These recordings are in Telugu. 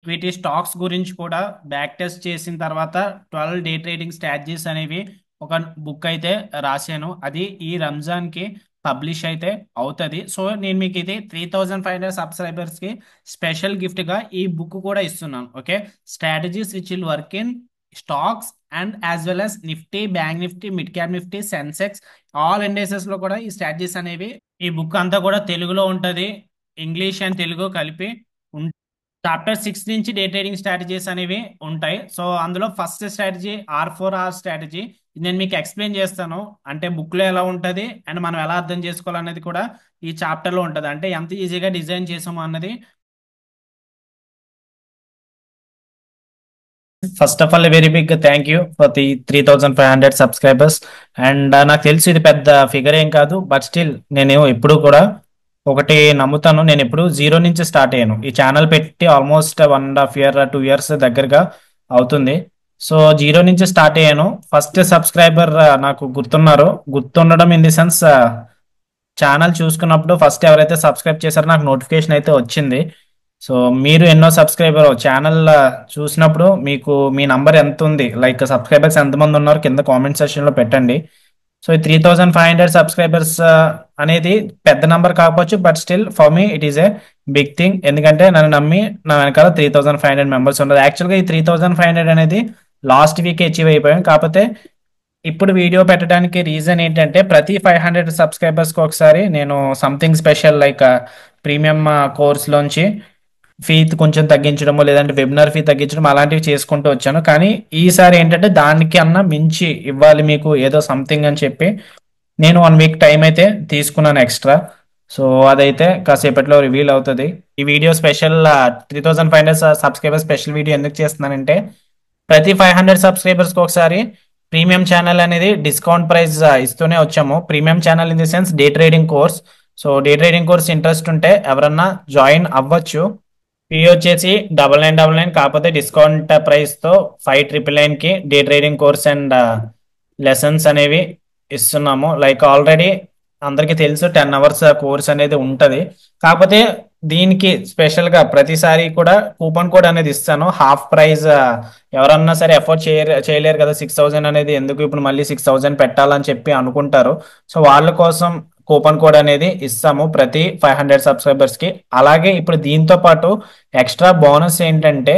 ఈక్విటీ స్టాక్స్ గురించి కూడా బ్యాక్ టెస్ట్ చేసిన తర్వాత 12 డే ట్రేడింగ్ స్ట్రాటజీస్ అనేవి ఒక బుక్ అయితే రాశాను. అది ఈ రంజాన్ కి పబ్లిష్ అయితే అవుతుంది. సో నేను మీకు ఇది 3500 సబ్స్క్రైబర్స్ కి స్పెషల్ గిఫ్ట్ గా ఈ బుక్ కూడా ఇస్తున్నాను. Okay, strategies which will work in stocks and as well as Nifty, bank Nifty, mid cap Nifty, Sensex, all indexes లో కూడా ఈ స్ట్రాటజీస్ అనేవి ఈ బుక్ అంతా కూడా తెలుగులో ఉంటది. ఇంగ్లీష్ అండ్ తెలుగు కలిపి చాప్టర్ 6 నుంచి డే ట్రేడింగ్ స్ట్రాటజీస్ అనేవి ఉంటాయి. సో అందులో ఫస్ట్ స్ట్రాటజీ R4R స్ట్రాటజీ. నేను మీకు ఎక్స్ప్లెయిన్ చేస్తాను, అంటే బుక్ లో ఎలా ఉంటది అండ్ మనం ఎలా అర్థం చేసుకోవాలనేది కూడా ఈ చాప్టర్ లో ఉంటది. అంటే ఎంత ఈజీగా డిజైన్ చేసాము అన్నది. First of all very big thank you for the 3500 subscribers. And నాకు తెలిసి ఇది పెద్ద ఫిగర్ ఏం కాదు, బట్ స్టిల్ నేను ఎప్పుడు కూడా ఒకటి నమ్ముతాను. నేను ఎప్పుడు జీరో నుంచి స్టార్ట్ అయ్యాను ఈ ఛానల్ పెట్టి ఆల్మోస్ట్ 1.5 year 2 years దగ్గరగా అవుతుంది. సో జీరో నుంచి స్టార్ట్ అయ్యాను. ఫస్ట్ సబ్స్క్రైబర్ నాకు గుర్తుండడం ఇన్ ది సెన్స్, ఛానల్ చూసుకున్నప్పుడు ఫస్ట్ ఎవరైతే సబ్స్క్రైబ్ చేశారో నాకు నోటిఫికేషన్ అయితే వచ్చింది. సో మీరు ఎన్నో సబ్స్క్రైబర్ ఛానల్ చూసినప్పుడు మీకు మీ నంబర్ ఎంత ఉంది, లైక్ సబ్స్క్రైబర్స్ ఎంతమంది ఉన్నారు కింద కామెంట్ సెక్షన్ లో పెట్టండి. సో ఈ 3500 సబ్స్క్రైబర్స్ అనేది పెద్ద నంబర్ కాకపోవచ్చు, but still for me it is a big thing. ఎందుకంటే నన్ను నమ్మి నా వెనకాల 3500 మెంబర్స్ ఉన్నారు. యాక్చువల్గా ఈ 3500 అనేది లాస్ట్ వీక్ అచీవ్ అయిపోయాం. కాకపోతే ఇప్పుడు వీడియో పెట్టడానికి రీజన్ ఏంటంటే ప్రతి 500 సబ్స్క్రైబర్స్కి ఒకసారి నేను సంథింగ్ స్పెషల్ లైక్ ప్రీమియం కోర్స్లోంచి ఫీ కొంచెం తగ్గించడము, లేదంటే వెబినార్ ఫీ తగ్గించడం అలాంటివి చేసుకుంటూ వచ్చాను. కానీ ఈసారి ఏంటంటే దానికి అన్నా మించి ఇవ్వాలి మీకు ఏదో సంథింగ్ అని చెప్పి నేను 1 week టైం అయితే తీసుకున్నాను ఎక్స్ట్రా. సో అదైతే కాసేపట్లో రివీల్ అవుతుంది. ఈ video special 3500 subscribers special video ఎందుకు చేస్తున్నానంటే ప్రతి 500 సబ్స్క్రైబర్స్కి ఒకసారి ప్రీమియం ఛానల్ అనేది డిస్కౌంట్ ప్రైస్ ఇస్తూనే వచ్చాము. Premium channel in the sense day trading course. So day trading course interest ఉంటే ఎవరన్నా జాయిన్ అవ్వచ్చు. ఫీ వచ్చేసి 9999, కాకపోతే డిస్కౌంట్ ప్రైస్ తో 5999 కి day trading course and lessons అనేవి ఇస్తున్నాము. లైక్ ఆల్రెడీ అందరికీ తెలుసు 10 hours కోర్స్ అనేది ఉంటది. కాకపోతే దీనికి స్పెషల్ గా ప్రతిసారి కూడా కూపన్ కోడ్ అనేది ఇస్తాను. హాఫ్ ప్రైస్ ఎవరన్నా సరే ఎఫోర్డ్ చేయలేరు కదా, 6000 అనేది ఎందుకు ఇప్పుడు మళ్ళీ 6000 పెట్టాలని చెప్పి అనుకుంటారు. సో వాళ్ళ కోసం కూపన్ కోడ్ అనేది ఇస్తాము ప్రతి 500 సబ్స్క్రైబర్స్ కి. అలాగే ఇప్పుడు దీంతో పాటు ఎక్స్ట్రా బోనస్ ఏంటంటే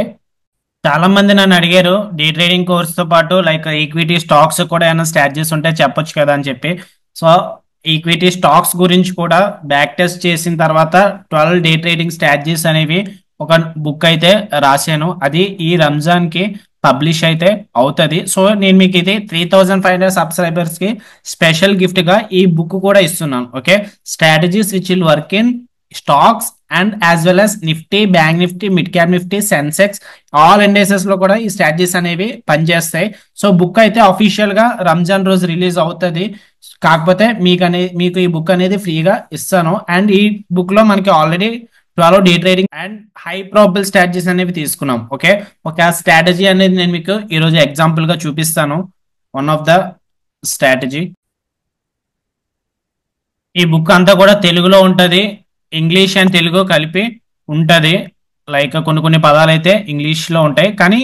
చాలా మంది నన్ను అడిగారు డే ట్రేడింగ్ కోర్స్ తో పాటు లైక్ ఈక్విటీ స్టాక్స్ కూడా ఏమైనా స్ట్రాటజీస్ ఉంటే చెప్పొచ్చు కదా అని చెప్పి. సో ఈక్విటీ స్టాక్స్ గురించి కూడా బ్యాక్ టెస్ట్ చేసిన తర్వాత 12 డే ట్రేడింగ్ స్ట్రాటజీస్ అనేవి ఒక బుక్ అయితే రాశాను. అది ఈ రంజాన్ కి పబ్లిష్ అయితే అవుతుంది. సో నేను మీకు ఇది 3500 సబ్స్క్రైబర్స్ కి స్పెషల్ గిఫ్ట్ గా ఈ బుక్ కూడా ఇస్తున్నాను. Okay, strategies which will work in stocks and as well as Nifty, bank Nifty, mid cap Nifty, Sensex, all indexes లో కూడా ఈ స్ట్రాటజీస్ అనేవి పనిచేస్తాయి. సో బుక్ అయితే అఫీషియల్ గా రంజాన్ రోజు రిలీజ్ అవుతుంది. కాకపోతే మీకు ఈ బుక్ అనేది ఫ్రీగా ఇస్తాను. అండ్ ఈ బుక్ లో మనకి already 12 day trading and high probable strategies అనేవి తీసుకున్నాం. ఓకే, ఒక స్ట్రాటజీ అనేది నేను మీకు ఈ రోజు ఎగ్జాంపుల్ గా చూపిస్తాను. One of the strategy. ఈ బుక్ అంతా కూడా తెలుగులో ఉంటది, ఇంగ్లీష్ అండ్ తెలుగు కలిపి ఉంటది. లైక్ కొన్ని కొన్ని పదాలు అయితే ఇంగ్లీష్ లో ఉంటాయి, కానీ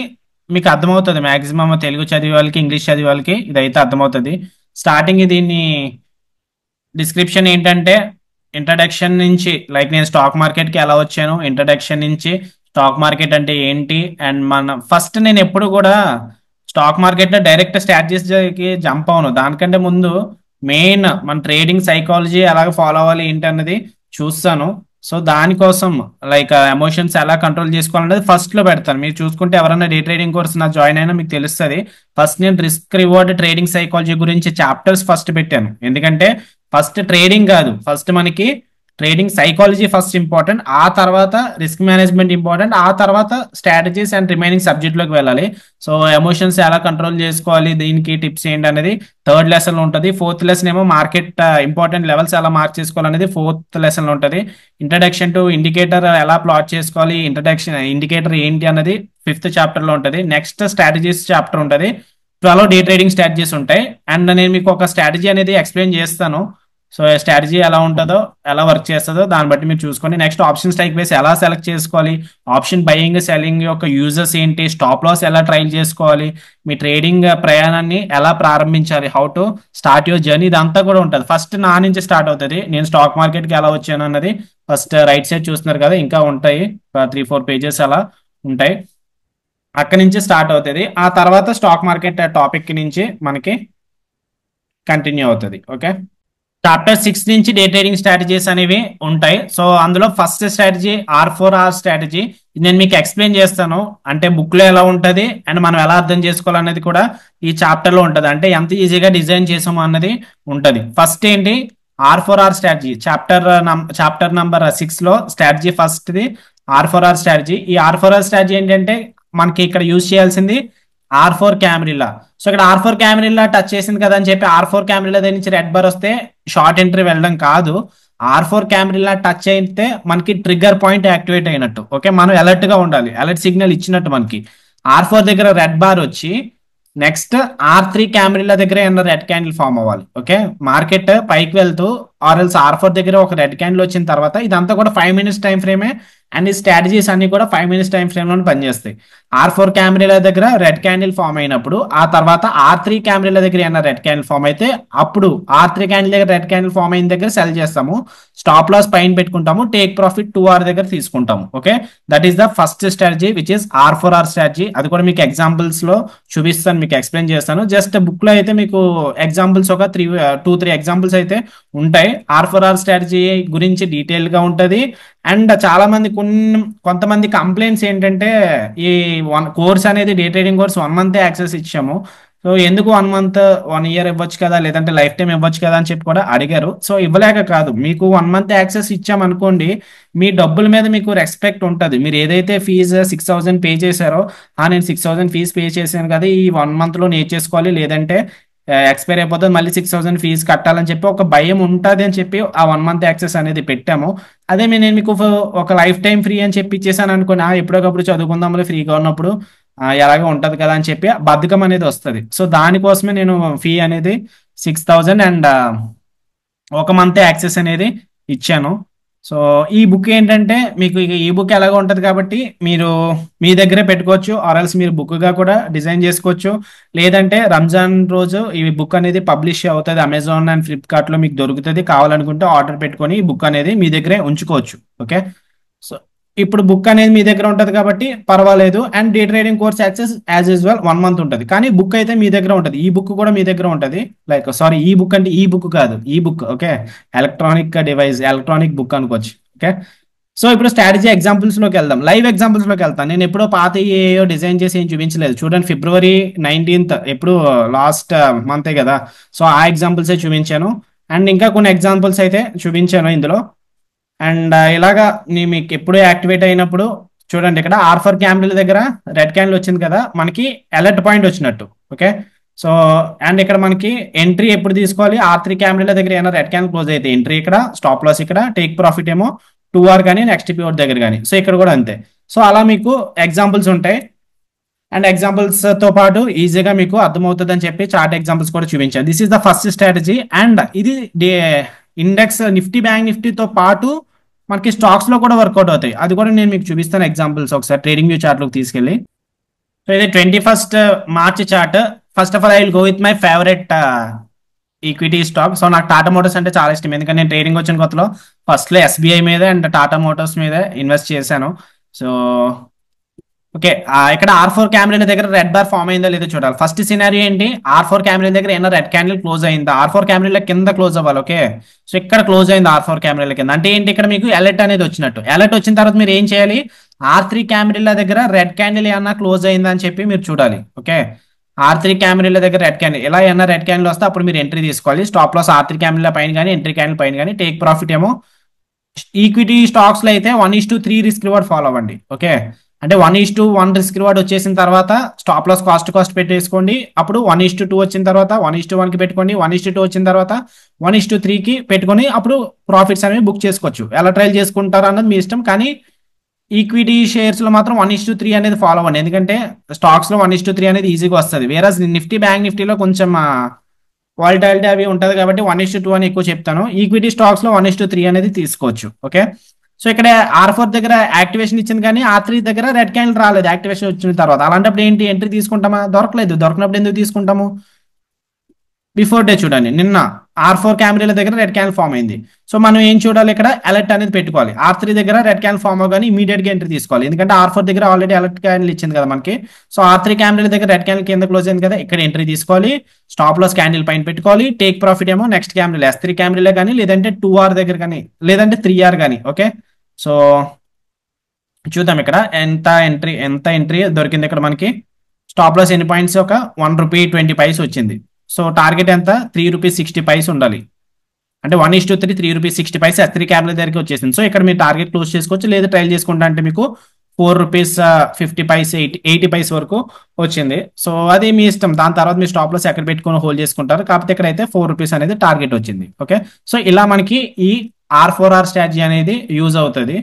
మీకు అర్థమవుతుంది. మాక్సిమం తెలుగు చదివే వాళ్ళకి, ఇంగ్లీష్ చదివే వాళ్ళకి ఇదైతే అర్థమవుతుంది. స్టార్టింగ్ దీన్ని డిస్క్రిప్షన్ ఏంటంటే ఇంట్రడక్షన్ నుంచి, లైక్ నేను స్టాక్ మార్కెట్ కి ఎలా వచ్చాను, ఇంట్రడక్షన్ నుంచి స్టాక్ మార్కెట్ అంటే ఏంటి, అండ్ మన ఫస్ట్ నేను ఎప్పుడు కూడా స్టాక్ మార్కెట్ లో డైరెక్ట్ స్ట్రాటజీకి జంప్ అవును. దానికంటే ముందు మెయిన్ మన ట్రేడింగ్ సైకాలజీ ఎలాగ ఫాలో అవ్వాలి ఏంటి అన్నది చూస్తాను. సో దానికోసం లైక్ ఎమోషన్స్ ఎలా కంట్రోల్ చేసుకోవాలనేది ఫస్ట్ లో పెడతాను. మీరు చూసుకుంటే ఎవరైనా డే ట్రేడింగ్ కోర్స్ నా జాయిన్ అయినా మీకు తెలుస్తుంది. ఫస్ట్ నేను రిస్క్ రివార్డ్ ట్రేడింగ్ సైకాలజీ గురించి చాప్టర్స్ ఫస్ట్ పెట్టాను. ఎందుకంటే ఫస్ట్ ట్రేడింగ్ కాదు, ఫస్ట్ మనకి ట్రేడింగ్ సైకాలజీ ఫస్ట్ ఇంపార్టెంట్, ఆ తర్వాత రిస్క్ మేనేజ్మెంట్ ఇంపార్టెంట్, ఆ తర్వాత స్ట్రాటజీస్ అండ్ రిమైనింగ్ సబ్జెక్ట్ లోకి వెళ్ళాలి. సో ఎమోషన్స్ ఎలా కంట్రోల్ చేసుకోవాలి, దీనికి టిప్స్ ఏంటి అనేది థర్డ్ లెసన్ లో ఉంటుంది. ఫోర్త్ లెసన్ ఏమో మార్కెట్ ఇంపార్టెంట్ లెవెల్స్ ఎలా మార్క్ చేసుకోవాలనేది ఫోర్త్ లెసన్ లో ఉంటుంది. ఇంట్రడక్షన్ టు ఇండికేటర్ ఎలా ప్లాట్ చేసుకోవాలి, ఇండికేటర్ ఏంటి అన్నది ఫిఫ్త్ చాప్టర్ లో ఉంటుంది. నెక్స్ట్ స్ట్రాటజీస్ చాప్టర్ ఉంటుంది. 12 డే ట్రేడింగ్ స్ట్రాటజీస్ ఉంటాయి. అండ్ నేను మీకు ఒక స్ట్రాటజీ అనేది ఎక్స్ప్లెయిన్ చేస్తాను. సో స్ట్రాటజీ ఎలా ఉంటుందో, ఎలా వర్క్ చేస్తుందో దాన్ని బట్టి మీరు చూసుకోండి. నెక్స్ట్ ఆప్షన్ స్ట్రైక్ బేస్ ఎలా సెలెక్ట్ చేసుకోవాలి, ఆప్షన్ బయింగ్ సెల్లింగ్ యొక్క యూజర్స్ ఏంటి, స్టాప్ లాస్ ఎలా ట్రైల్ చేసుకోవాలి, మీ ట్రేడింగ్ ప్రయాణాన్ని ఎలా ప్రారంభించాలి, how to start your journey, ఇదంతా కూడా ఉంటుంది. ఫస్ట్ నా నుంచి స్టార్ట్ అవుతుంది, నేను స్టాక్ మార్కెట్కి ఎలా వచ్చాను అన్నది. ఫస్ట్ రైట్ సైడ్ చూస్తున్నారు కదా, ఇంకా ఉంటాయి 3-4 పేజెస్ అలా ఉంటాయి. అక్కడి నుంచి స్టార్ట్ అవుతుంది. ఆ తర్వాత స్టాక్ మార్కెట్ టాపిక్ నుంచి మనకి కంటిన్యూ అవుతుంది. ఓకే, చాప్టర్ 6 నుంచి డే ట్రేడింగ్ స్ట్రాటజీస్ అనేవి ఉంటాయి. సో అందులో ఫస్ట్ స్ట్రాటజీ R4R స్ట్రాటజీ. నేను మీకు ఎక్స్ప్లెయిన్ చేస్తాను, అంటే బుక్ లో ఎలా ఉంటది అండ్ మనం ఎలా అర్థం చేసుకోవాలనేది కూడా ఈ చాప్టర్ లో ఉంటది. అంటే ఎంత ఈజీగా డిజైన్ చేసాము అన్నది ఉంటది. ఫస్ట్ ఏంటి, R4R స్ట్రాటజీ. చాప్టర్ నంబర్ 6 లో strategy first the R4R strategy. ఈ R4R స్ట్రాటజీ ఏంటంటే మనకి ఇక్కడ యూజ్ చేయాల్సింది R4 క్యామరిల్లా. సో ఇక్కడ R4 క్యామరిల్లా టచ్ చేసింది కదా అని చెప్పి R4 క్యామరిల్లా దగ్గర నుంచి రెడ్ బార్ వస్తే షార్ట్ ఎంట్రీ వెళ్ళడం కాదు. R4 క్యామరిల్లా టచ్ అయితే మనకి ట్రిగ్గర్ పాయింట్ యాక్టివేట్ అయినట్టు. ఓకే, మనం అలర్ట్ గా ఉండాలి, అలర్ట్ సిగ్నల్ ఇచ్చినట్టు. మనకి R4 దగ్గర రెడ్ బార్ వచ్చి నెక్స్ట్ R3 క్యామరిల్లా దగ్గర ఏమన్నా రెడ్ క్యాండిల్ ఫామ్ అవ్వాలి. ఓకే, మార్కెట్ పైకి వెళ్తూ ఆర్ఎల్స్ R4 దగ్గర ఒక రెడ్ క్యాండిల్ వచ్చిన తర్వాత ఇదంతా కూడా 5 మినిట్స్ టైం ఫ్రేమే అండ్ ఈ స్ట్రాటజీస్ అన్ని కూడా 5 మినిట్స్ టైం ఫ్రేమ్ లో పనిచేస్తాయి. R4 క్యామరీల దగ్గర రెడ్ క్యాండిల్ ఫామ్ అయినప్పుడు ఆ తర్వాత R3 క్యామరీల దగ్గర ఏమైనా రెడ్ క్యాండిల్ ఫామ్ అయితే అప్పుడు R3 క్యాండిల్ దగ్గర రెడ్ క్యాండిల్ ఫామ్ అయిన దగ్గర సెల్ చేస్తాము, స్టాప్ లాస్ పైన పెట్టుకుంటాము, టేక్ ప్రాఫిట్ 2R దగ్గర తీసుకుంటాము. Okay, that is the first strategy which is R4R strategy. అది కూడా మీకు ఎగ్జాంపుల్స్ లో చూపిస్తాను, మీకు ఎక్స్ప్లెయిన్ చేస్తాను. జస్ట్ బుక్ లో అయితే మీకు ఎగ్జాంపుల్స్ ఒక 2-3 ఎగ్జాంపుల్స్ అయితే ఉంటాయి. R4R స్ట్రాటజీ గురించి డీటెయిల్ గా ఉంటది. అండ్ చాలా మంది కొంతమంది కంప్లైంట్స్ ఏంటంటే ఈ కోర్స్ అనేది day trading course 1 month access ఇచ్చాము, సో ఎందుకు 1 మంత్ 1 ఇయర్ ఇవ్వచ్చు కదా, లేదంటే లైఫ్ టైం ఇవ్వచ్చు కదా అని చెప్పి కూడా అడిగారు. సో ఇవ్వలేక కాదు, మీకు 1 మంత్ యాక్సెస్ ఇచ్చామనుకోండి, మీ డబ్బుల మీద మీకు రెస్పెక్ట్ ఉంటుంది. మీరు ఏదైతే ఫీజు 6,000 పే చేశారో, నేను 6,000 ఫీజు పే చేశాను కదా, ఈ 1 మంత్ లో నేర్చేసుకోవాలి, లేదంటే ఎక్స్పైర్ అయిపోతుంది, మళ్ళీ 6,000 ఫీజు కట్టాలని చెప్పి ఒక భయం ఉంటుంది అని చెప్పి ఆ 1 మంత్ యాక్సెస్ అనేది పెట్టాము. అదే నేను మీకు ఒక లైఫ్ టైం ఫ్రీ అని చెప్పి ఇచ్చేసాను అనుకుని, ఎప్పుడొకప్పుడు చదువుకుందాంలో ఫ్రీగా ఉన్నప్పుడు ఎలాగో ఉంటది కదా అని చెప్పి బద్ధకం అనేది వస్తుంది. సో దానికోసమే నేను ఫీ అనేది 6,000 అండ్ 1 మంత్ యాక్సెస్ అనేది ఇచ్చాను. సో ఈ బుక్ ఏంటంటే మీకు ఈ బుక్ ఎలాగో ఉంటది కాబట్టి మీరు మీ దగ్గరే పెట్టుకోవచ్చు, ఆర్ఎల్స్ మీరు బుక్ గా కూడా డిజైన్ చేసుకోవచ్చు. లేదంటే రంజాన్ రోజు ఈ బుక్ అనేది పబ్లిష్ అవుతుంది, అమెజాన్ అండ్ ఫ్లిప్కార్ట్ లో మీకు దొరుకుతుంది. కావాలనుకుంటే ఆర్డర్ పెట్టుకొని ఈ బుక్ అనేది మీ దగ్గరే ఉంచుకోవచ్చు. ఓకే, సో ఇప్పుడు బుక్ అనేది మీ దగ్గర ఉంటది కాబట్టి పర్వాలేదు. And day trading course access as usual 1 month ఉంటుంది, కానీ బుక్ అయితే మీ దగ్గర ఉంటుంది. ఈ బుక్ కూడా మీ దగ్గర ఉంటుంది. లైక్ సారీ, ఈ బుక్ అంటే ఈ బుక్ కాదు, ఈ book. Okay, electronic device, electronic book అనుకోవచ్చు. ఓకే, సో ఇప్పుడు స్ట్రాటజీ ఎగ్జాంపుల్స్ లోకి వెళ్దాం, లైవ్ ఎగ్జాంపుల్స్ లోకి వెళ్తాను. నేను ఎప్పుడో పాత ఏయో డిజైన్ చేసి ఏం చూపించలేదు. చూడండి, February 19th ఎప్పుడు లాస్ట్ మంతే కదా, సో ఆ ఎగ్జాంపుల్సే చూపించాను. అండ్ ఇంకా కొన్ని ఎగ్జాంపుల్స్ అయితే చూపించాను ఇందులో. అండ్ ఇలాగా మీకు ఎప్పుడు యాక్టివేట్ అయినప్పుడు చూడండి, ఇక్కడ R4 క్యాండిల్ దగ్గర రెడ్ క్యాండిల్ వచ్చింది కదా, మనకి అలర్ట్ పాయింట్ వచ్చినట్టు. ఓకే, సో అండ్ ఇక్కడ మనకి ఎంట్రీ ఎప్పుడు తీసుకోవాలి, R3 క్యాండిల్ దగ్గర ఏమైనా రెడ్ క్యాండిల్ క్లోజ్ అయితే ఎంట్రీ ఇక్కడ, స్టాప్ లాస్ ఇక్కడ, టేక్ ప్రాఫిట్ ఏమో 2R కానీ నెక్స్ట్ పివట్ దగ్గర కానీ. సో ఇక్కడ కూడా అంతే. సో అలా మీకు ఎగ్జాంపుల్స్ ఉంటాయి. అండ్ ఎగ్జాంపుల్స్ తో పాటు ఈజీగా మీకు అర్థమవుతుంది అని చెప్పి చార్ట్ ఎగ్జాంపుల్స్ కూడా చూపించాను. This is the first strategy. And ఇది ఇండెక్స్ నిఫ్టీ, బ్యాంక్ నిఫ్టీతో పాటు మనకి స్టాక్స్ లో కూడా వర్కౌట్ అవుతాయి. అది కూడా నేను మీకు చూపిస్తాను ఎగ్జాంపుల్స్ ఒకసారి ట్రేడింగ్ వ్యూ చార్ట్ లోకి తీసుకెళ్ళి. సో ఇది 21st March chart. First of all I will go with my favourite equity stock. So నాకు టాటా మోటార్స్ అంటే చాలా ఇష్టం, ఎందుకంటే నేను ట్రేడింగ్ వచ్చిన కొత్తలో ఫస్ట్ లో SBI మీద అండ్ టాటా మోటార్స్ మీద ఇన్వెస్ట్ చేశాను. సో ఓకే, ఇక్కడ R4 క్యామరీల దగ్గర రెడ్ బార్ ఫామ్ అయిందో లేదో చూడాలి. ఫస్ట్ సినారియో ఏంటి, R4 క్యామరీల దగ్గర ఏమైనా రెడ్ క్యాండిల్ క్లోజ్ అయిందా, R4 క్యామరీల కింద క్లోజ్ అవ్వాలి. ఓకే, సో ఇక్కడ క్లోజ్ అయింది R4 క్యామరీల కింద, అంటే ఏంటి, ఇక్కడ మీకు అలర్ట్ అనేది వచ్చినట్టు. అలర్ట్ వచ్చిన తర్వాత మీరు ఏం చేయాలి, R3 క్యామరీల దగ్గర రెడ్ క్యాండిల్ ఏమన్నా క్లోజ్ అయిందా అని చెప్పి మీరు చూడాలి. ఓకే, R3 క్యామరీల దగ్గర రెడ్ క్యాండిల్ ఇలా ఏమన్నా రెడ్ క్యాండిల్ వస్తే అప్పుడు మీరు ఎంట్రీ తీసుకోవాలి. స్టాప్ లాస్ R3 క్యామరీల పైన కానీ, ఎంట్రీ క్యాండిల్ పైన కానీ, టేక్ ప్రాఫిట్ ఏమో ఈక్విటీ స్టాక్స్ లో అయితే 1:3 రిస్క్ రివార్డ్ ఫాలో అవ్వండి. ఓకే, అంటే 1:1 రిస్క్ రివార్డ్ వచ్చేసిన తర్వాత స్టాప్ లాస్ కాస్ట్ పెట్టేసుకోండి. అప్పుడు 1:2 వచ్చిన తర్వాత 1:1 కి పెట్టుకోండి, 1:2 వచ్చిన తర్వాత 1:3 కి పెట్టుకొని అప్పుడు ప్రాఫిట్స్ అనేవి బుక్ చేసుకోవచ్చు. ఎలా ట్రైల్ చేసుకుంటారు అన్నది మీ ఇష్టం, కానీ ఈక్విటీ షేర్స్ లో మాత్రం 1:3 అనేది ఫాలో అవ్వండి, ఎందుకంటే స్టాక్స్ లో 1:3 అనేది ఈజీగా వస్తుంది. వేరే నిఫ్టీ, బ్యాంక్ నిఫ్టీలో కొంచెం వాలిటాలిటీ అవి ఉంటుంది కాబట్టి 1:2 అని ఎక్కువ చెప్తాను. ఈక్విటీ స్టాక్స్ లో 1:3 అనేది తీసుకోవచ్చు. ఓకే, సో ఇక్కడ R4 దగ్గర యాక్టివేషన్ ఇచ్చింది కానీ R3 దగ్గర రెడ్ క్యాండిల్ రాలేదు యాక్టివేషన్ వచ్చిన తర్వాత. అలాంటప్పుడు ఏంటి, ఎంట్రీ తీసుకుంటామా? దొరకలేదు. దొరకనప్పుడు ఎందుకు తీసుకుంటాము? బిఫోర్ డే చూడండి, నిన్న R4 క్యామెరాల దగ్గర రెడ్ క్యాండిల్ ఫామ్ అయింది. సో మనం ఏం చూడాలి, ఇక్కడ అలర్ట్ అనేది పెట్టుకోవాలి. R3 దగ్గర రెడ్ క్యాండిల్ ఫామ్ అవగానే ఇమీడియట్ గా ఎంట్రీ తీసుకోవాలి, ఎందుకంటే R4 దగ్గర ఆల్రెడీ అలర్ట్ క్యాండిల్ ఇచ్చింది కదా మనకి. సో R3 క్యామెరాల దగ్గర రెడ్ క్యాండిల్ కింద క్లోజ్ అయింది కదా, ఇక్కడ ఎంట్రీ తీసుకోవాలి. స్టాప్ లాస్ క్యాండిల్ పైన పెట్టుకోవాలి. టేక్ ప్రాఫిట్ ఏమో నెక్స్ట్ క్యామెరా S3 క్యామెరాలే కానీ, లేదంటే 2R దగ్గర కానీ, లేదంటే 3R కానీ. ఓకే, సో చూద్దాం ఇక్కడ ఎంత ఎంట్రీ దొరికింది. ఇక్కడ మనకి స్టాప్ లాస్ ఎన్ని పాయింట్స్, ఒక ₹1.20 వచ్చింది. సో టార్గెట్ ఎంత, ₹3.60 ఉండాలి. అంటే 1:3 ₹3.60 S3 క్యాబ్ల దగ్గరికి వచ్చేసింది. సో ఇక్కడ మీరు టార్గెట్ క్లోజ్ చేసుకోవచ్చు, లేదా ట్రైల్ చేసుకుంటా అంటే మీకు ₹4.50 80 వరకు వచ్చింది. సో అది మీ ఇష్టం. దాని తర్వాత మీ స్టాప్ లాస్ ఎక్కడ పెట్టుకొని హోల్డ్ చేసుకుంటారు. కాకపోతే ఇక్కడైతే ₹4 అనేది టార్గెట్ వచ్చింది. ఓకే, సో ఇలా మనకి ఈ R4R స్ట్రాటజీ అనేది యూజ్ అవుతుంది.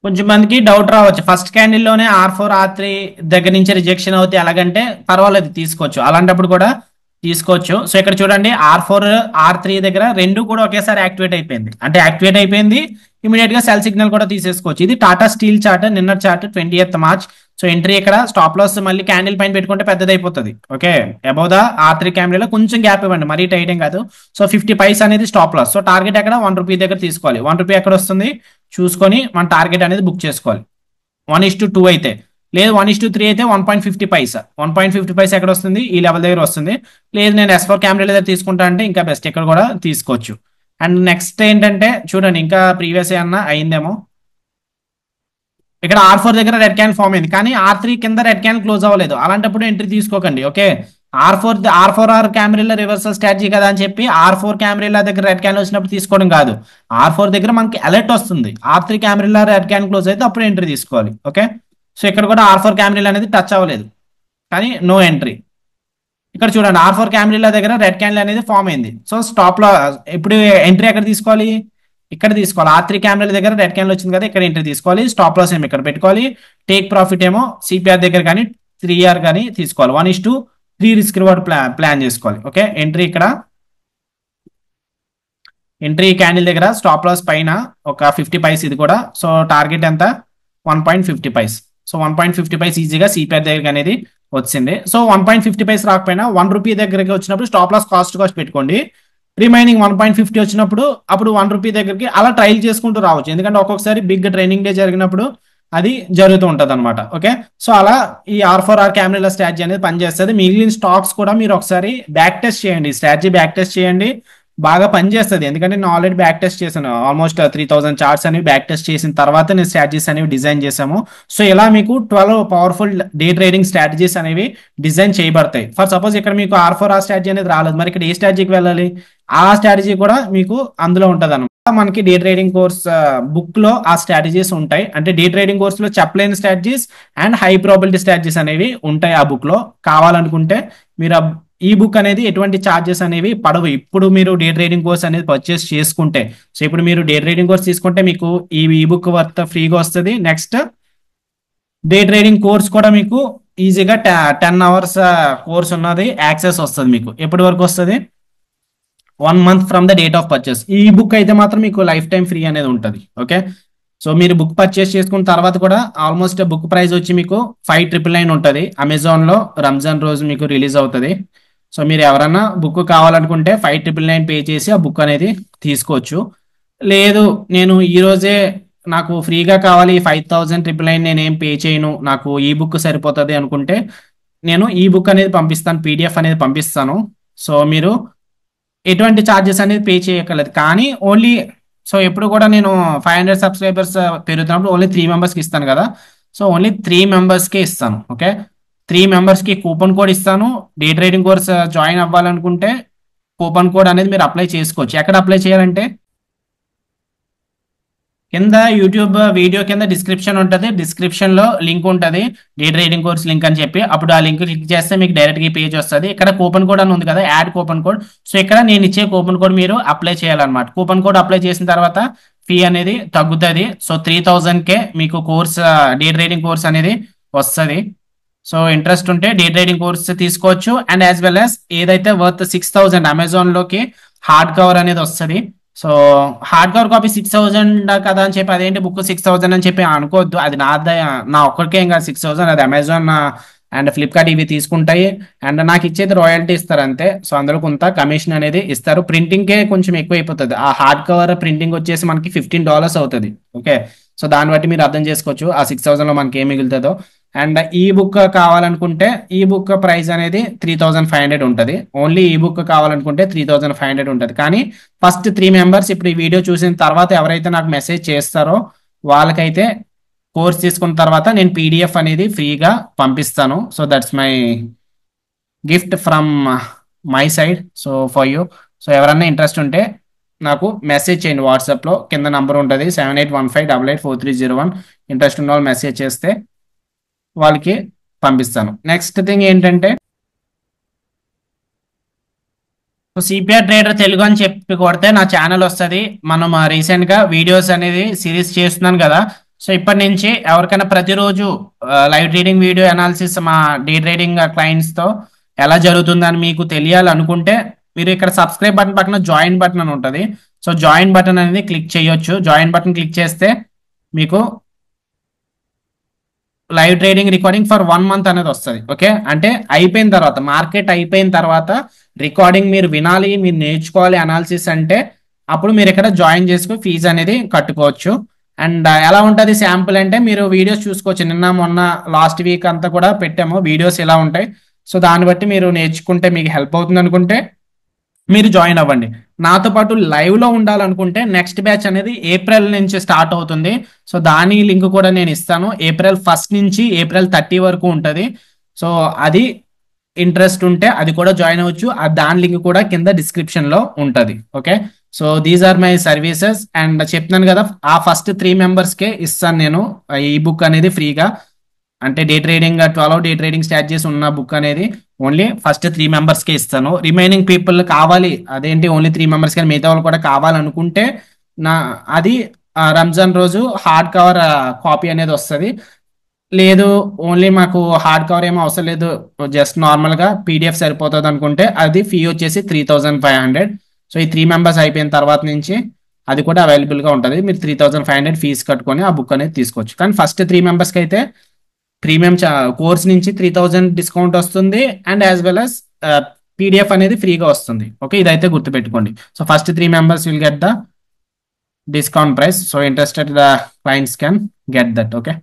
కొంచెం మందికి డౌట్ రావచ్చు, ఫస్ట్ క్యాండిల్ లోనే R4 R3 దగ్గర నుంచి రిజెక్షన్ అవుతే ఎలాగంటే పర్వాలేదు, తీసుకోవచ్చు. అలాంటప్పుడు కూడా తీసుకోవచ్చు. సో ఇక్కడ చూడండి, R4 R3 దగ్గర రెండు కూడా ఒకేసారి యాక్టివేట్ అయిపోయింది. అంటే యాక్టివేట్ అయిపోయింది, ఇమీడియట్ గా సెల్ సిగ్నల్ కూడా తీసేసుకోవచ్చు. ఇది టాటా స్టీల్ చార్ట్, నిన్న chart 20th March. So entry ఇక్కడ స్టాప్ లాస్ మళ్ళీ క్యాండిల్ పైన పెట్టుకుంటే పెద్దది అయిపోతుంది. Okay, above the R3 candle కొంచెం గ్యాప్ ఇవ్వండి, మరీ టైట్ ఏం కాదు. సో 50 పైస్ అనేది స్టాప్ లాస్. సో టార్గెట్ ఎక్కడ, ₹1 దగ్గర తీసుకోవాలి. ₹1 ఎక్కడ వస్తుంది చూసుకొని మన టార్గెట్ అనేది బుక్ చేసుకోవాలి. 1:2 అయితే, లేదు 1:3 అయితే 1.50 పైసా. 1.50 పైసా ఎక్కడ వస్తుంది, ఈ లెవెల్ దగ్గర వస్తుంది. లేదు నేను S4 క్యామెరా దగ్గర తీసుకుంటా అంటే ఇంకా బెస్ట్, ఇక్కడ కూడా తీసుకోవచ్చు. అండ్ నెక్స్ట్ ఏంటంటే చూడండి, ఇంకా ప్రీవియస్ ఏమన్నా అయిందేమో. ఇక్కడ R4 దగ్గర రెడ్ క్యాండిల్ ఫామ్ అయింది, కానీ R3 కింద రెడ్ క్యాండిల్ క్లోజ్ అవ్వలేదు. అలాంటప్పుడు ఎంట్రీ తీసుకోకండి. Okay, R4R camera reversal strategy కదా అని చెప్పి R4 క్యామెరా దగ్గర రెడ్ క్యాండిల్ వచ్చినప్పుడు తీసుకోవడం కాదు. R4 దగ్గర మనకి అలర్ట్ వస్తుంది, R3 camera red candle close అయితే అప్పుడు ఎంట్రీ తీసుకోవాలి. ఓకే, సో ఇక్కడ కూడా R4 క్యామెరా అనేది టచ్ అవ్వలేదు, కానీ నో ఎంట్రీ. ఇక్కడ చూడండి, R4 క్యామెరా దగ్గర రెడ్ క్యాండిల్ అనేది ఫామ్ అయింది. సో స్టాప్ లో ఇప్పుడు ఎంట్రీ ఎక్కడ తీసుకోవాలి, ఇక్కడ తీసుకోవాలి. R3 క్యామెరా దగ్గర రెడ్ క్యాండిల్ వచ్చింది కదా, ఇక్కడ ఎంట్రీ తీసుకోవాలి. స్టాప్ లాస్ ఏమో ఇక్కడ పెట్టుకోవాలి. టేక్ ప్రాఫిట్ ఏమో CPR దగ్గర కానీ 3R కానీ తీసుకోవాలి. 1:3 రిస్క్ రివార్డ్ ప్లాన్ చేసుకోవాలి. ఓకే, ఎంట్రీ ఇక్కడ ఎంట్రీ క్యాండిల్ దగ్గర స్టాప్ లాస్ పైన ఒక 50 పైస్ ఇది కూడా. సో టార్గెట్ ఎంత, 1.50 పైస్. సో 1.50 పైస్ ఈజీగా CPR దగ్గర అనేది వచ్చింది. సో 1.50 పైస్ రాకపోయినా ₹1 దగ్గరికి వచ్చినప్పుడు స్టాప్ లాస్ కాస్ట్ పెట్టుకోండి. రిమైనింగ్ 1.50 వచ్చినప్పుడు అప్పుడు ₹1 దగ్గరికి అలా ట్రైల్ చేసుకుంటూ రావచ్చు, ఎందుకంటే ఒక్కొక్కసారి బిగ్ ట్రైనింగ్ డే జరిగినప్పుడు అది జరుగుతూ ఉంటది అనమాట. ఓకే, సో అలా ఈ R4R క్యామెరా స్ట్రాటజీ అనేది పనిచేస్తుంది. మిగిలిన స్టాక్స్ కూడా మీరు ఒకసారి బ్యాక్ టెస్ట్ చేయండి, స్ట్రాటజీ బ్యాక్ టెస్ట్ చేయండి, బాగా పనిచేస్తుంది. ఎందుకంటే నేను ఆల్రెడీ బ్యాక్ టెస్ట్ చేశాను, ఆల్మోస్ట్ 3000 చార్ట్స్ అనేవి బ్యాక్ టెస్ట్ చేసిన తర్వాత నేను స్ట్రాటజీస్ అనేవి డిజైన్ చేశాము. సో ఇలా మీకు 12 పవర్ఫుల్ డే ట్రేడింగ్ స్ట్రాటజీస్ అనేవి డిజైన్ చేయబడతాయి. ఫర్ సపోజ్ ఇక్కడ మీకు R4R స్ట్రాటజీ అనేది రాలేదు, మరి ఇక్కడ ఏ స్ట్రాటజీకి వెళ్ళాలి, ఆ స్ట్రాటజీ కూడా మీకు అందులో ఉంటుంది అనమాట. మనకి డే ట్రేడింగ్ కోర్స్ బుక్ లో ఆ స్ట్రాటజీస్ ఉంటాయి. అంటే డే ట్రేడింగ్ కోర్స్ లో చెప్పలేని strategies and high probability strategies అనేవి ఉంటాయి ఆ బుక్ లో. కావాలనుకుంటే మీరు ఈ బుక్ అనేది ఎటువంటి ఛార్జెస్ అనేవి పడవు, ఇప్పుడు మీరు డే ట్రేడింగ్ కోర్స్ అనేది పర్చేస్ చేసుకుంటే. సో ఇప్పుడు మీరు డే ట్రేడింగ్ కోర్స్ తీసుకుంటే మీకు ఈ బుక్ వర్త్ ఫ్రీగా వస్తుంది. నెక్స్ట్ డే ట్రేడింగ్ కోర్స్ కూడా మీకు ఈజీగా 10 అవర్స్ కోర్స్ ఉన్నది యాక్సెస్ వస్తుంది. మీకు ఎప్పటి వరకు వస్తుంది, 1 month from the date of purchase. ఈ బుక్ అయితే మాత్రం మీకు లైఫ్ టైం ఫ్రీ అనేది ఉంటుంది. ఓకే, సో మీరు బుక్ పర్చేస్ చేసుకున్న తర్వాత కూడా ఆల్మోస్ట్ బుక్ ప్రైస్ వచ్చి మీకు 5,999 ఉంటుంది. అమెజాన్ లో రంజాన్ రోజు మీకు రిలీజ్ అవుతుంది. సో మీరు ఎవరన్నా బుక్ కావాలనుకుంటే 5,999 పే చేసి ఆ బుక్ అనేది తీసుకోవచ్చు. లేదు నేను ఈ రోజే నాకు ఫ్రీగా కావాలి 5,999 నేనేం పే చేయను, నాకు ఈ బుక్ సరిపోతుంది అనుకుంటే నేను ఈ బుక్ అనేది పంపిస్తాను, PDF అనేది పంపిస్తాను. సో మీరు ఎటువంటి ఛార్జెస్ అనేది పే చేయక్కర్లేదు. కానీ ఓన్లీ సో ఎప్పుడు కూడా నేను 500 సబ్స్క్రైబర్స్ పెరుగుతున్నప్పుడు ఓన్లీ 3 మెంబర్స్కి ఇస్తాను కదా. సో ఓన్లీ 3 మెంబర్స్కే ఇస్తాను. ఓకే, 3 మెంబర్స్కి కూపన్ కోడ్ ఇస్తాను. డే ట్రేడింగ్ కోర్స్ జాయిన్ అవ్వాలనుకుంటే కూపన్ కోడ్ అనేది మీరు అప్లై చేసుకోవచ్చు. ఎక్కడ అప్లై చేయాలంటే కింద యూట్యూబ్ వీడియో కింద డిస్క్రిప్షన్ ఉంటుంది, డిస్క్రిప్షన్ లో లింక్ ఉంటుంది, డే ట్రేడింగ్ కోర్స్ లింక్ అని చెప్పి. అప్పుడు ఆ లింక్ క్లిక్ చేస్తే మీకు డైరెక్ట్ గా పేజ్ వస్తుంది. ఇక్కడ కూపన్ కోడ్ అని ఉంది కదా, యాడ్ కూపన్ కోడ్. సో ఇక్కడ నేను ఇచ్చే కూపన్ కోడ్ మీరు అప్లై చేయాలన్నమాట. కూపన్ కోడ్ అప్లై చేసిన తర్వాత ఫీ అనేది తగ్గుతుంది. సో 3,000కే మీకు కోర్స్ డే ట్రేడింగ్ కోర్స్ అనేది వస్తుంది. సో ఇంట్రెస్ట్ ఉంటే డే ట్రేడింగ్ కోర్స్ తీసుకోవచ్చు. అండ్ యాజ్ వెల్ యాజ్ ఏదైతే వర్త్ 6,000 అమెజాన్ లోకి హార్డ్ కవర్ అనేది వస్తుంది. సో హార్డ్ కవర్ కాపీ 6,000 కదా అని చెప్పి అదేంటి బుక్ 6,000 అని చెప్పి అనుకోవద్దు. అది నా ఒక్కరికే ఇంకా 6,000, అది అమెజాన్ అండ్ ఫ్లిప్కార్ట్ ఇవి తీసుకుంటాయి. అండ్ నాకు ఇచ్చేది రాయల్టీ ఇస్తారు అంతే. సో అందులో కొంత కమిషన్ అనేది ఇస్తారు. ప్రింటింగ్కే కొంచెం ఎక్కువ అయిపోతుంది. ఆ హార్డ్ కవర్ ప్రింటింగ్ వచ్చేసి మనకి $15 అవుతుంది. ఓకే, సో దాన్ని బట్టి మీరు అర్థం చేసుకోవచ్చు ఆ 6,000లో మనకి ఏం మిగులుతుందో. అండ్ ఈ బుక్ కావాలనుకుంటే ఈ బుక్ ప్రైస్ అనేది 3,500 ఉంటుంది. ఓన్లీ ఈ బుక్ కావాలనుకుంటే 3,500 ఉంటుంది. కానీ ఫస్ట్ 3 మెంబర్స్ ఇప్పుడు ఈ వీడియో చూసిన తర్వాత ఎవరైతే నాకు మెసేజ్ చేస్తారో వాళ్ళకైతే కోర్స్ తీసుకున్న తర్వాత నేను పీడిఎఫ్ అనేది ఫ్రీగా పంపిస్తాను. So that's my gift from my side, so for you. So ఎవరన్నా ఇంట్రెస్ట్ ఉంటే నాకు మెసేజ్ చేయండి. వాట్సాప్లో కింద నంబర్ ఉంటుంది 7815884301. ఇంట్రెస్ట్ ఉన్న వాళ్ళు మెసేజ్ చేస్తే వాళ్ళకి పంపిస్తాను. నెక్స్ట్ థింగ్ ఏంటంటే సిపిఆర్ ట్రేడర్ తెలుగు అని చెప్పి కొడితే నా ఛానల్ వస్తుంది. మనం రీసెంట్గా వీడియోస్ అనేది సిరీస్ చేస్తున్నాను కదా. సో ఇప్పటి నుంచి ఎవరికైనా ప్రతిరోజు లైవ్ ట్రేడింగ్ వీడియో అనాలిసిస్ మా డే ట్రేడింగ్ క్లయింట్స్తో ఎలా జరుగుతుందని మీకు తెలియాలనుకుంటే మీరు ఇక్కడ సబ్స్క్రైబ్ బటన్ పక్కన జాయిన్ బటన్ అని ఉంటుంది. సో జాయిన్ బటన్ అనేది క్లిక్ చేయొచ్చు. జాయిన్ బటన్ క్లిక్ చేస్తే మీకు live trading recording for 1 month అనేది వస్తుంది. ఓకే, అంటే అయిపోయిన తర్వాత మార్కెట్ అయిపోయిన తర్వాత రికార్డింగ్ మీరు వినాలి, మీరు నేర్చుకోవాలి అనాలిసిస్ అంటే అప్పుడు మీరు ఇక్కడ జాయిన్ చేసుకుని ఫీజు అనేది కట్టుకోవచ్చు. అండ్ ఎలా ఉంటుంది శాంపుల్ అంటే మీరు వీడియోస్ చూసుకోవచ్చు. నిన్న మొన్న లాస్ట్ వీక్ అంతా కూడా పెట్టాము వీడియోస్ ఎలా ఉంటాయి. సో దాన్ని బట్టి మీరు నేర్చుకుంటే మీకు హెల్ప్ అవుతుంది అనుకుంటే మీరు జాయిన్ అవ్వండి. నాతో పాటు లైవ్ లో ఉండాలనుకుంటే నెక్స్ట్ బ్యాచ్ అనేది ఏప్రిల్ నుంచి స్టార్ట్ అవుతుంది. సో దాని లింక్ కూడా నేను ఇస్తాను. April 1 నుంచి April 30 వరకు ఉంటుంది. సో అది ఇంట్రెస్ట్ ఉంటే అది కూడా జాయిన్ అవ్వచ్చు. దాని లింక్ కూడా కింద డిస్క్రిప్షన్ లో ఉంటుంది. Okay, so these are my services. And చెప్తున్నాను కదా ఆ ఫస్ట్ 3 మెంబర్స్కే ఇస్తాను నేను ఈ బుక్ అనేది ఫ్రీగా. అంటే day trading 12 day trading strategies ఉన్న బుక్ అనేది ఓన్లీ ఫస్ట్ 3 మెంబర్స్కే ఇస్తాను. రిమైనింగ్ పీపుల్ కావాలి అదేంటి ఓన్లీ 3 మెంబర్స్ కానీ మిగతా వాళ్ళు కూడా కావాలనుకుంటే నా అది రంజాన్ రోజు హార్డ్ కవర్ కాపీ అనేది వస్తుంది. లేదు ఓన్లీ మాకు హార్డ్ కవర్ ఏమో అవసరం లేదు, జస్ట్ నార్మల్గా పీడిఎఫ్ సరిపోతుంది అనుకుంటే అది ఫీ వచ్చేసి 3,500. సో ఈ 3 మెంబర్స్ అయిపోయిన తర్వాత నుంచి అది కూడా అవైలబుల్గా ఉంటుంది. మీరు 3,500 ఫీజు కట్టుకొని ఆ బుక్ అనేది తీసుకోవచ్చు. కానీ ఫస్ట్ 3 మెంబర్స్కి అయితే ప్రీమియం కోర్స్ నుంచి 3,000 డిస్కౌంట్ వస్తుంది. And as well as PDF అనేది ఫ్రీగా వస్తుంది. ఓకే, ఇదైతే గుర్తుపెట్టుకోండి. So first 3 members will get the discount price. So interested the clients can get that. Okay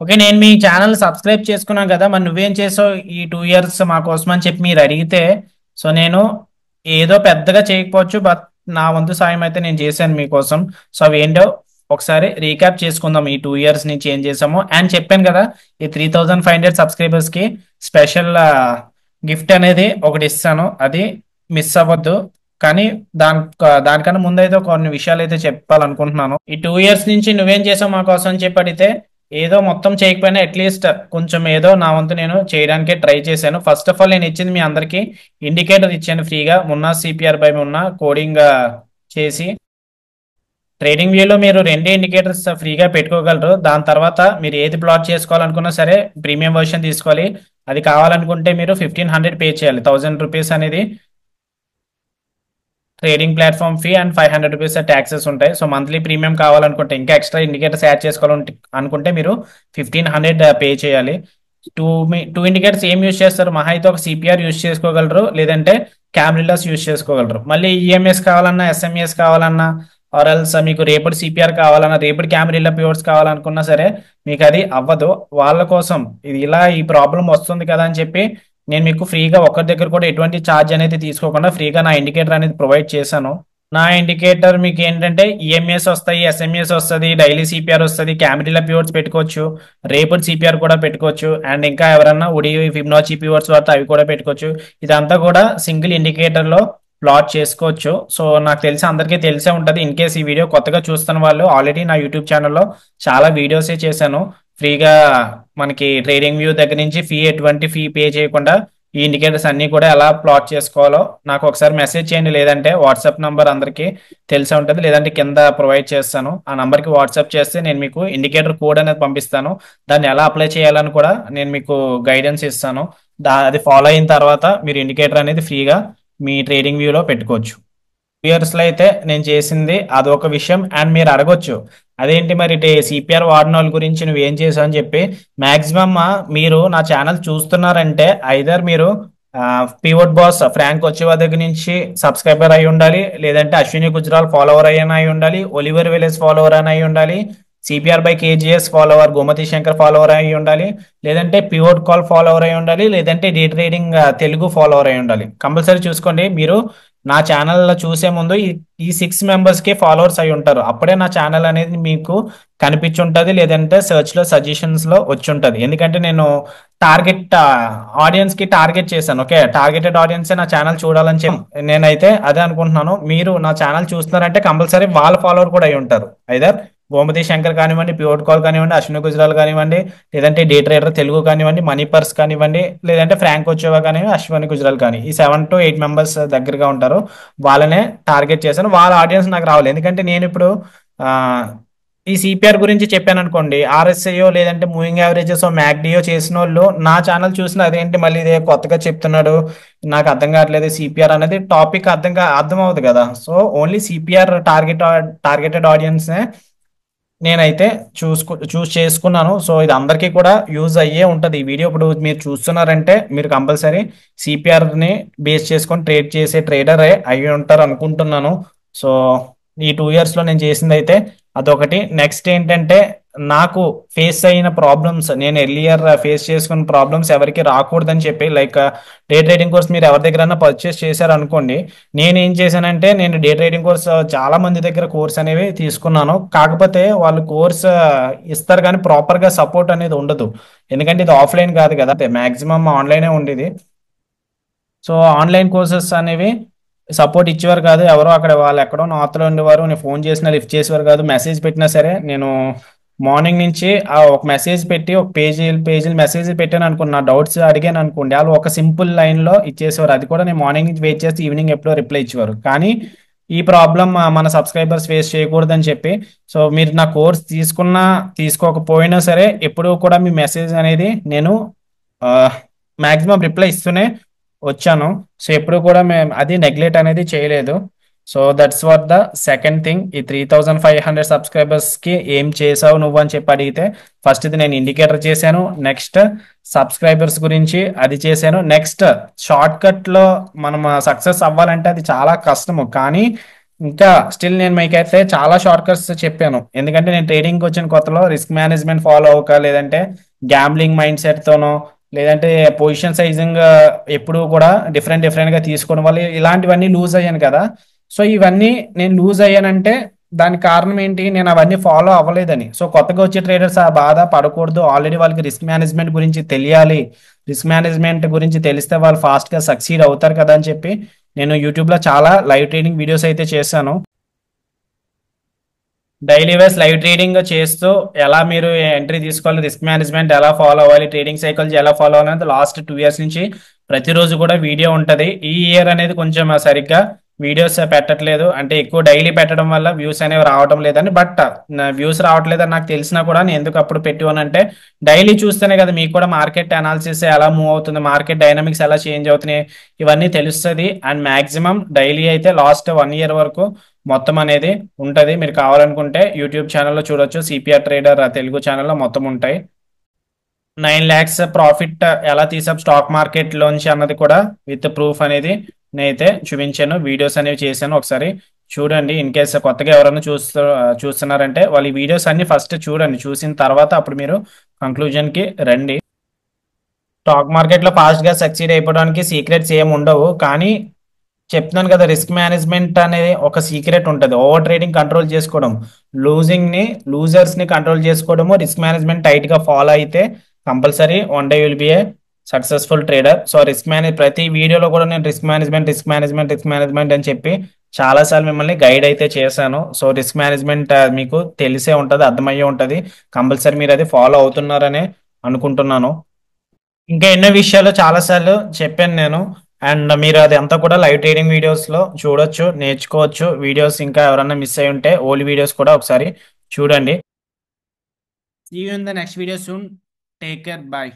okay, నేను మీ ఛానల్ సబ్స్క్రైబ్ చేసుకున్నాను కదా, మరి నువ్వేం చేసావు ఈ 2 years మా కోసం అని చెప్పి మీరు అడిగితే, సో నేను ఏదో పెద్దగా చేయకపోవచ్చు, బట్ నా వంతు సాయం అయితే నేను చేశాను మీకోసం. సో అవి ఏంటో ఒకసారి రీక్యాప్ చేసుకుందాం. ఈ 2 years నుంచి ఏం చేసామో అండ్ చెప్పాను కదా ఈ 3,500 సబ్స్క్రైబర్స్కి స్పెషల్ గిఫ్ట్ అనేది ఒకటి ఇస్తాను, అది మిస్ అవ్వద్దు. కానీ దానికన్నా ముందైతే కొన్ని విషయాలు అయితే చెప్పాలనుకుంటున్నాను. ఈ 2 years నుంచి నువ్వేం చేసావు మా కోసం అని చెప్పి అడిగితే ఏదో మొత్తం చేయకపోయినా అట్లీస్ట్ కొంచెం ఏదో నా వంతు నేను చేయడానికే ట్రై చేశాను. ఫస్ట్ ఆఫ్ ఆల్ నేను ఇచ్చింది మీ అందరికీ ఇండికేటర్ ఇచ్చాను ఫ్రీగా. Munna CPR by Munna coding చేసి ట్రేడింగ్ వ్యూలో మీరు 2 ఇండికేటర్స్ ఫ్రీగా పెట్టుకోగలరు. దాని తర్వాత మీరు ఏది ప్లాట్ చేసుకోవాలనుకున్నా సరే ప్రీమియం వర్షన్ తీసుకోవాలి. అది కావాలనుకుంటే మీరు 1,500 పే చేయాలి. 1,000 రూపీస్ అనేది trading platform fee and 500 rupees taxes ఉంటాయి. సో మంత్లీ ప్రీమియం కావాలనుకుంటే ఇంకా ఎక్స్ట్రా ఇండికేటర్స్ యాడ్ చేసుకోవాలంటే అనుకుంటే మీరు 1,500 పే చేయాలి. టూ ఇండికేటర్స్ ఏం యూజ్ చేస్తారు, మహా అయితే ఒక సిపిఆర్ యూజ్ చేసుకోగలరు, లేదంటే క్యామ్రిల్లాస్ యూజ్ చేసుకోగలరు. మళ్ళీ ఈఎంఎస్ కావాలన్నా ఎస్ఎంఎస్ కావాలన్నా ఆర్ఎల్స్ మీకు రేపటి సిపిఆర్ కావాలన్నా రేపటి క్యామ్రిల్లా ప్యూర్స్ కావాలనుకున్నా సరే మీకు అది అవ్వదు. వాళ్ళ కోసం ఇది ఇలా ఈ ప్రాబ్లం వస్తుంది కదా అని చెప్పి నేను మీకు ఫ్రీగా ఒకరి దగ్గర కూడా ఎటువంటి ఛార్జ్ అనేది తీసుకోకుండా ఫ్రీగా నా ఇండికేటర్ అనేది ప్రొవైడ్ చేశాను. నా ఇండికేటర్ మీకు ఏంటంటే ఈఎంఎస్ వస్తాయి, ఎస్ఎంఎస్ వస్తుంది, డైలీ సిపిఆర్ వస్తుంది, క్యామిరిల్లా ప్యూర్స్ పెట్టుకోవచ్చు, రేపటి సిపిఆర్ కూడా పెట్టుకోవచ్చు, అండ్ ఇంకా ఎవరన్నా ఉడి ఫిబ్నాచి ప్యూర్స్ వాడితే అవి కూడా పెట్టుకోవచ్చు. ఇదంతా కూడా సింగిల్ ఇండికేటర్లో ప్లాట్ చేసుకోవచ్చు. సో నాకు తెలిసి అందరికీ తెలిసే ఉంటుంది. ఇన్ కేస్ ఈ వీడియో కొత్తగా చూస్తున్న వాళ్ళు ఆల్రెడీ నా యూట్యూబ్ ఛానల్లో చాలా వీడియోసే చేశాను ఫ్రీగా. మనకి ట్రేడింగ్ వ్యూ దగ్గర నుంచి ఎటువంటి ఫీ పే చేయకుండా ఈ ఇండికేటర్స్ అన్ని కూడా ఎలా ప్లాట్ చేసుకోవాలో నాకు ఒకసారి మెసేజ్ చేయండి, లేదంటే వాట్సాప్ నంబర్ అందరికీ తెలిసే ఉంటుంది, లేదంటే కింద ప్రొవైడ్ చేస్తాను. ఆ నంబర్కి వాట్సాప్ చేస్తే నేను మీకు ఇండికేటర్ కోడ్ అనేది పంపిస్తాను. దాన్ని ఎలా అప్లై చేయాలని కూడా నేను మీకు గైడెన్స్ ఇస్తాను. అది ఫాలో అయిన తర్వాత మీరు ఇండికేటర్ అనేది ఫ్రీగా మీ ట్రేడింగ్ వ్యూలో పెట్టుకోవచ్చు. ఇయర్స్ లో అయితే నేను చేసింది అదొక విషయం. అండ్ మీరు అడగొచ్చు, అదేంటి మరి సిపిఆర్ వాడిన వాళ్ళ గురించి నువ్వేం చేసావు అని చెప్పి. మాక్సిమం మీరు నా ఛానల్ చూస్తున్నారంటే ఐదర్ మీరు పివోట్ బాస్ ఫ్రాంక్ వచ్చేవా దగ్గర నుంచి సబ్స్క్రైబర్ అయి ఉండాలి, లేదంటే అశ్విని గుజరాల్ ఫాలోవర్ అయి ఉండాలి, ఒలివర్ విలేజ్ ఫాలోవర్ అని అయి ఉండాలి, CPR by KGS follower Gomathi Shankar follower అయి ఉండాలి, లేదంటే పివోట్ కాల్ ఫాలోవర్ అయి ఉండాలి, లేదంటే డే ట్రేడింగ్ తెలుగు ఫాలోవర్ అయి ఉండాలి. కంపల్సరీ చూసుకోండి. మీరు నా ఛానల్ చూసే ముందు ఈ 6 మెంబర్స్ కి ఫాలోవర్స్ అయి ఉంటారు. అప్పుడే నా ఛానల్ అనేది మీకు కనిపించుంటది, లేదంటే సెర్చ్ లో సజెషన్స్ లో వచ్చి ఉంటది. ఎందుకంటే నేను టార్గెట్ ఆడియన్స్ కి టార్గెట్ చేశాను. ఓకే, టార్గెటెడ్ ఆడియన్స్ నా ఛానల్ చూడాలని చెప్పి నేనైతే అదే అనుకుంటున్నాను. మీరు నా ఛానల్ చూస్తున్నారంటే కంపల్సరీ వాళ్ళ ఫాలోవర్ కూడా అయి ఉంటారు. ఐదర్ గోమతి శంకర్ కానివ్వండి, ప్యూర్ కాల్ కానివ్వండి, అశ్విని గుజరాల్ కానివ్వండి, లేదంటే డే ట్రేడర్ తెలుగు కానివ్వండి, మనీ పర్స్ కానివ్వండి, లేదంటే ఫ్రాంక్ వచ్చేవా కానివ్వండి, అశ్విని గుజరాల్ కానీ ఈ 7 to 8 మెంబర్స్ దగ్గరగా ఉంటారు. వాళ్ళనే టార్గెట్ చేశాను. వాళ్ళ ఆడియన్స్ నాకు రావాలి. ఎందుకంటే నేను ఇప్పుడు ఆ, ఈ సిపిఆర్ గురించి చెప్పాను అనుకోండి, ఆర్ఎస్ఐయో లేదంటే మూవింగ్ యావరేజెస్ మ్యాక్డియో చేసిన వాళ్ళు నా ఛానల్ చూసిన అదేంటి మళ్ళీ ఇదే కొత్తగా చెప్తున్నాడు, నాకు అర్థం కావట్లేదు సిపిఆర్ అనేది టాపిక్ అర్థం అవ్వదు కదా. So only CPR targeted audience నేనైతే చూస్ చేసుకున్నాను. సో ఇది అందరికీ కూడా యూజ్ అయ్యే ఉంటుంది. ఈ వీడియో ఇప్పుడు మీరు చూస్తున్నారంటే మీరు కంపల్సరీ సిపిఆర్ ని బేస్ చేసుకొని ట్రేడ్ చేసే ట్రేడర్ అయి ఉంటారు అనుకుంటున్నాను. సో ఈ 2 years లో నేను చేసింది అయితే అదొకటి. నెక్స్ట్ ఏంటంటే నాకు ఫేస్ అయిన ప్రాబ్లమ్స్, నేను ఎర్లియర్ ఫేస్ చేసుకున్న ప్రాబ్లమ్స్ ఎవరికి రాకూడదని చెప్పి, లైక్ డే ట్రేడింగ్ కోర్స్ మీరు ఎవరి దగ్గర పర్చేస్ చేశారు అనుకోండి, నేను ఏం చేశానంటే నేను డే ట్రేడింగ్ కోర్స్ చాలా మంది దగ్గర కోర్స్ అనేవి తీసుకున్నాను. కాకపోతే వాళ్ళు కోర్స్ ఇస్తారు కానీ ప్రాపర్ గా సపోర్ట్ అనేది ఉండదు. ఎందుకంటే ఇది ఆఫ్లైన్ కాదు కదా, మాక్సిమం ఆన్లైనే ఉండేది. సో ఆన్లైన్ కోర్సెస్ అనేవి సపోర్ట్ ఇచ్చేవారు కాదు. ఎవరో అక్కడ వాళ్ళు ఎక్కడో నార్త్లో ఉండేవారు. నేను ఫోన్ చేసినా లిఫ్ట్ చేసేవారు కాదు. మెసేజ్ పెట్టినా సరే నేను మార్నింగ్ నుంచి ఆ ఒక మెసేజ్ పెట్టి ఒక పేజీలు మెసేజ్ పెట్టాను అనుకోండి, నా డౌట్స్ అడిగాను అనుకోండి, వాళ్ళు ఒక సింపుల్ లైన్లో ఇచ్చేసేవారు. అది కూడా నేను మార్నింగ్ నుంచి వెయిట్ చేస్తే ఈవినింగ్ ఎప్పుడో రిప్లై ఇచ్చేవారు. కానీ ఈ ప్రాబ్లం మన సబ్స్క్రైబర్స్ ఫేస్ చేయకూడదని చెప్పి, సో మీరు నా కోర్స్ తీసుకున్నా తీసుకోకపోయినా సరే ఎప్పుడూ కూడా మీ మెసేజ్ అనేది నేను మాక్సిమం రిప్లై ఇస్తూనే వచ్చాను. సో ఎప్పుడు కూడా మేము అది నెగ్లెక్ట్ అనేది చేయలేదు. So that's what the second thing. ఈ 3500 సబ్స్క్రైబర్స్ కి ఏం చేసావు నువ్వు అని చెప్పి అడిగితే, ఫస్ట్ ఇది నేను ఇండికేటర్ చేశాను, నెక్స్ట్ సబ్స్క్రైబర్స్ గురించి అది చేశాను, నెక్స్ట్ షార్ట్ కట్ లో మనం సక్సెస్ అవ్వాలంటే అది చాలా కష్టము. కానీ ఇంకా స్టిల్ నేను మీకైతే చాలా షార్ట్ కట్స్ చెప్పాను. ఎందుకంటే నేను ట్రేడింగ్కి వచ్చిన కొత్తలో రిస్క్ మేనేజ్మెంట్ ఫాలో అవ్వక, లేదంటే గ్యాంబ్లింగ్ మైండ్ సెట్ తోనో, లేదంటే పొజిషన్ సైజింగ్ ఎప్పుడు కూడా డిఫరెంట్ గా తీసుకోవడం వల్ల ఇలాంటివన్నీ లూజ్ అయ్యాను కదా. సో ఇవన్నీ నేను లూజ్ అయ్యానంటే దానికి కారణం ఏంటి, నేను అవన్నీ ఫాలో అవ్వలేదని. సో కొత్తగా వచ్చే ట్రేడర్స్ ఆ బాధ పడకూడదు. ఆల్రెడీ వాళ్ళకి రిస్క్ మేనేజ్మెంట్ గురించి తెలియాలి. రిస్క్ మేనేజ్మెంట్ గురించి తెలిస్తే వాళ్ళు ఫాస్ట్ గా సక్సీడ్ అవుతారు కదా అని చెప్పి నేను యూట్యూబ్ లో చాలా లైవ్ ట్రేడింగ్ వీడియోస్ అయితే చేశాను. డైలీ వైస్ లైవ్ ట్రేడింగ్ చేస్తూ ఎలా మీరు ఎంట్రీ తీసుకోవాలి, రిస్క్ మేనేజ్మెంట్ ఎలా ఫాలో అవ్వాలి, ట్రేడింగ్ సైకిల్స్ ఎలా ఫాలో అవ్వాలి లాస్ట్ 2 years నుంచి ప్రతిరోజు కూడా వీడియో ఉంటది. ఈ ఇయర్ అనేది కొంచెం సరిగ్గా వీడియోస్ పెట్టట్లేదు, అంటే ఎక్కువ డైలీ పెట్టడం వల్ల వ్యూస్ అనేవి రావడం లేదని. బట్ వ్యూస్ రావట్లేదని నాకు తెలిసినా కూడా నేను ఎందుకు అప్పుడు పెట్టివనంటే, డైలీ చూస్తేనే కదా మీకు కూడా మార్కెట్ అనాలిసిస్ ఎలా మూవ్ అవుతుంది, మార్కెట్ డైనమిక్స్ ఎలా చేంజ్ అవుతున్నాయి, ఇవన్నీ తెలుస్తుంది. అండ్ మాక్సిమం డైలీ అయితే లాస్ట్ 1 year వరకు మొత్తం అనేది ఉంటది. మీరు కావాలనుకుంటే యూట్యూబ్ ఛానల్లో చూడొచ్చు, సిపిఆర్ ట్రేడర్ తెలుగు ఛానల్లో మొత్తం ఉంటాయి. 9 lakhs ప్రాఫిట్ ఎలా తీసాం స్టాక్ మార్కెట్ లోంచి అన్నది కూడా విత్ ప్రూఫ్ అనేది నేనైతే చూపించాను, వీడియోస్ అనేవి చేశాను. ఒకసారి చూడండి. ఇన్ కేస్ కొత్తగా ఎవరైనా చూస్తున్నారంటే వాళ్ళు ఈ వీడియోస్ అన్ని ఫస్ట్ చూడండి. చూసిన తర్వాత అప్పుడు మీరు కంక్లూజన్ కి రండి. స్టాక్ మార్కెట్ లో ఫాస్ట్ గా సక్సీడ్ అయిపోవడానికి సీక్రెట్స్ ఏమి ఉండవు. కానీ చెప్తున్నాను కదా, రిస్క్ మేనేజ్మెంట్ అనేది ఒక సీక్రెట్ ఉంటుంది. ఓవర్ ట్రేడింగ్ కంట్రోల్ చేసుకోవడం, లూజర్స్ ని కంట్రోల్ చేసుకోవడము, రిస్క్ మేనేజ్మెంట్ టైట్ గా ఫాలో అయితే compulsory one day will be a successful trader. So ప్రతి వీడియోలో కూడా నేను రిస్క్ మేనేజ్మెంట్ అని చెప్పి చాలాసార్లు మిమ్మల్ని గైడ్ అయితే చేశాను. సో రిస్క్ మేనేజ్మెంట్ మీకు తెలిసే ఉంటుంది, అర్థమయ్యే ఉంటుంది. కంపల్సరీ మీరు అది ఫాలో అవుతున్నారనే అనుకుంటున్నాను. ఇంకా ఎన్నో విషయాలు చాలా సార్లు చెప్పాను నేను. అండ్ మీరు అది అంతా కూడా లైవ్ ట్రేడింగ్ వీడియోస్ లో చూడొచ్చు, నేర్చుకోవచ్చు. వీడియోస్ ఇంకా ఎవరన్నా మిస్ అయి ఉంటే ఓల్డ్ వీడియోస్ కూడా ఒకసారి చూడండి. See you in the next video soon. Take care. Bye.